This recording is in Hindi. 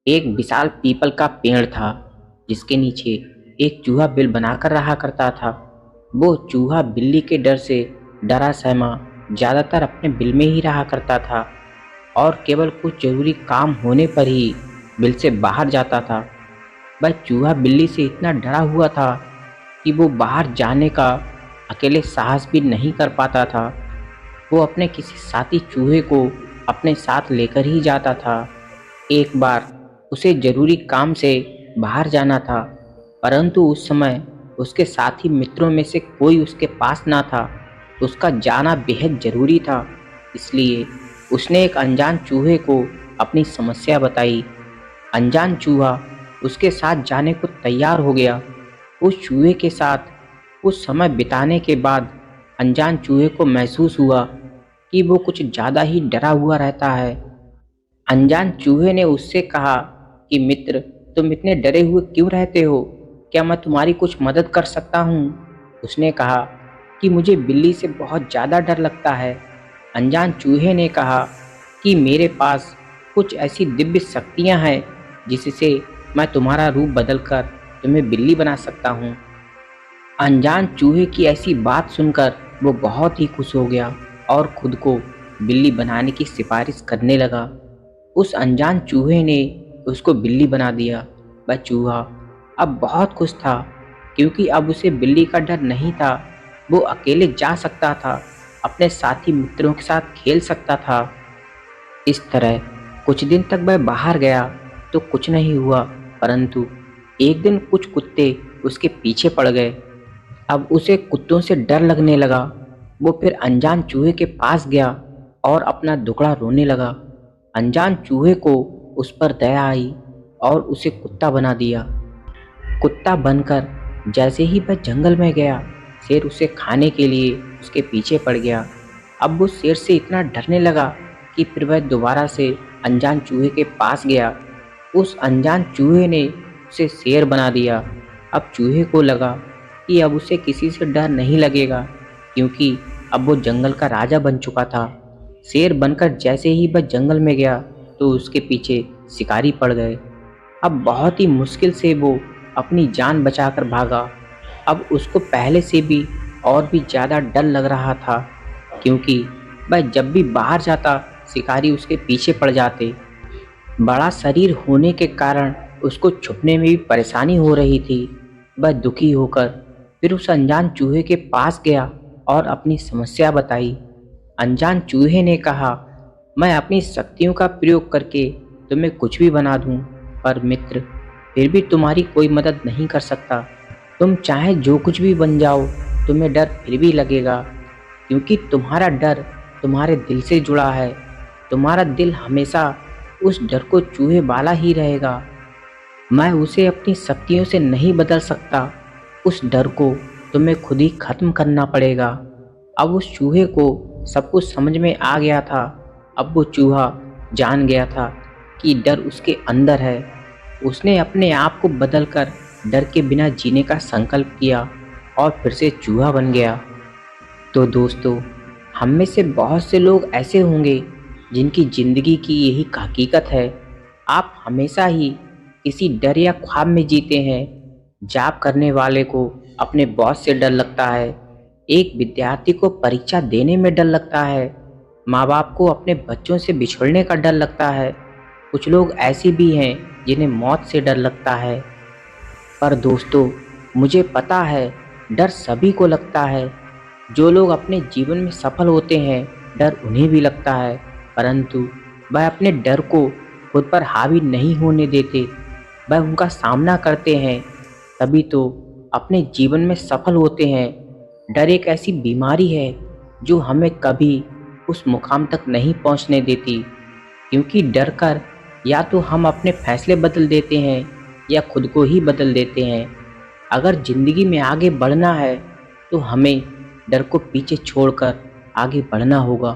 एक विशाल पीपल का पेड़ था जिसके नीचे एक चूहा बिल बनाकर रहा करता था। वो चूहा बिल्ली के डर से डरा सहमा ज़्यादातर अपने बिल में ही रहा करता था और केवल कुछ जरूरी काम होने पर ही बिल से बाहर जाता था। वह चूहा बिल्ली से इतना डरा हुआ था कि वो बाहर जाने का अकेले साहस भी नहीं कर पाता था। वो अपने किसी साथी चूहे को अपने साथ लेकर ही जाता था। एक बार उसे जरूरी काम से बाहर जाना था, परंतु उस समय उसके साथी मित्रों में से कोई उसके पास ना था। उसका जाना बेहद जरूरी था, इसलिए उसने एक अनजान चूहे को अपनी समस्या बताई। अनजान चूहा उसके साथ जाने को तैयार हो गया। उस चूहे के साथ कुछ समय बिताने के बाद अनजान चूहे को महसूस हुआ कि वो कुछ ज़्यादा ही डरा हुआ रहता है। अनजान चूहे ने उससे कहा कि मित्र, तुम इतने डरे हुए क्यों रहते हो? क्या मैं तुम्हारी कुछ मदद कर सकता हूँ? उसने कहा कि मुझे बिल्ली से बहुत ज़्यादा डर लगता है। अनजान चूहे ने कहा कि मेरे पास कुछ ऐसी दिव्य शक्तियाँ हैं जिससे मैं तुम्हारा रूप बदलकर तुम्हें बिल्ली बना सकता हूँ। अनजान चूहे की ऐसी बात सुनकर वो बहुत ही खुश हो गया और खुद को बिल्ली बनाने की सिफारिश करने लगा। उस अनजान चूहे ने उसको बिल्ली बना दिया। वह चूहा अब बहुत खुश था क्योंकि अब उसे बिल्ली का डर नहीं था। वो अकेले जा सकता था, अपने साथी मित्रों के साथ खेल सकता था। इस तरह कुछ दिन तक वह बाहर गया तो कुछ नहीं हुआ, परंतु एक दिन कुछ कुत्ते उसके पीछे पड़ गए। अब उसे कुत्तों से डर लगने लगा। वो फिर अनजान चूहे के पास गया और अपना दुखड़ा रोने लगा। अनजान चूहे को उस पर दया आई और उसे कुत्ता बना दिया। कुत्ता बनकर जैसे ही वह जंगल में गया, शेर उसे खाने के लिए उसके पीछे पड़ गया। अब वो शेर से इतना डरने लगा कि फिर वह दोबारा से अनजान चूहे के पास गया। उस अनजान चूहे ने उसे शेर बना दिया। अब चूहे को लगा कि अब उसे किसी से डर नहीं लगेगा क्योंकि अब वो जंगल का राजा बन चुका था। शेर बनकर जैसे ही वह जंगल में गया तो उसके पीछे शिकारी पड़ गए। अब बहुत ही मुश्किल से वो अपनी जान बचाकर भागा। अब उसको पहले से भी और भी ज़्यादा डर लग रहा था क्योंकि वह जब भी बाहर जाता शिकारी उसके पीछे पड़ जाते। बड़ा शरीर होने के कारण उसको छुपने में भी परेशानी हो रही थी। वह दुखी होकर फिर उस अनजान चूहे के पास गया और अपनी समस्या बताई। अनजान चूहे ने कहा, मैं अपनी शक्तियों का प्रयोग करके तुम्हें कुछ भी बना दूं, पर मित्र, फिर भी तुम्हारी कोई मदद नहीं कर सकता। तुम चाहे जो कुछ भी बन जाओ, तुम्हें डर फिर भी लगेगा क्योंकि तुम्हारा डर तुम्हारे दिल से जुड़ा है। तुम्हारा दिल हमेशा उस डर को चूहे वाला ही रहेगा। मैं उसे अपनी शक्तियों से नहीं बदल सकता। उस डर को तुम्हें खुद ही खत्म करना पड़ेगा। अब उस चूहे को सब कुछ समझ में आ गया था। अब वो चूहा जान गया था कि डर उसके अंदर है। उसने अपने आप को बदलकर डर के बिना जीने का संकल्प किया और फिर से चूहा बन गया। तो दोस्तों, हम में से बहुत से लोग ऐसे होंगे जिनकी ज़िंदगी की यही हकीकत है। आप हमेशा ही किसी डर या ख्वाब में जीते हैं। जॉब करने वाले को अपने बॉस से डर लगता है। एक विद्यार्थी को परीक्षा देने में डर लगता है। माँ बाप को अपने बच्चों से बिछड़ने का डर लगता है। कुछ लोग ऐसे भी हैं जिन्हें मौत से डर लगता है। पर दोस्तों, मुझे पता है डर सभी को लगता है। जो लोग अपने जीवन में सफल होते हैं, डर उन्हें भी लगता है, परंतु वह अपने डर को खुद पर हावी नहीं होने देते। वह उनका सामना करते हैं, तभी तो अपने जीवन में सफल होते हैं। डर एक ऐसी बीमारी है जो हमें कभी उस मुकाम तक नहीं पहुंचने देती, क्योंकि डर कर या तो हम अपने फैसले बदल देते हैं या खुद को ही बदल देते हैं। अगर ज़िंदगी में आगे बढ़ना है तो हमें डर को पीछे छोड़कर आगे बढ़ना होगा।